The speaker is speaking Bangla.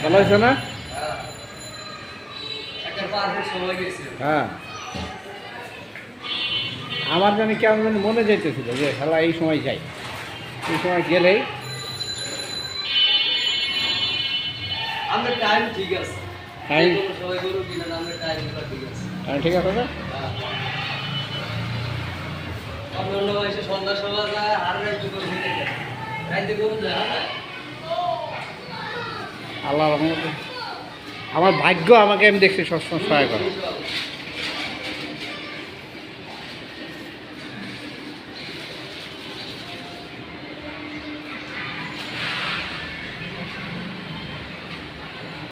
ভালো হয়েছে না? হ্যাঁ, আমার জানি কেমন জানি মনে যাইতেছিল যে খেলা এই সময় যাই, এই সময় গেলেই টাইম ঠিক আছে। টাইম সবাই গরু কিনা টাইম ঠিক আছে। ঠিক আছে না? অন্য বয়সে সন্ধ্যা সভা যায় আর রাইতে গরু কিনে যায়। রাইতে গরু যায় না? আল্লাহ রহমতে আমার ভাগ্য আমাকে আমি দেখছি সবসময় সহায় করে।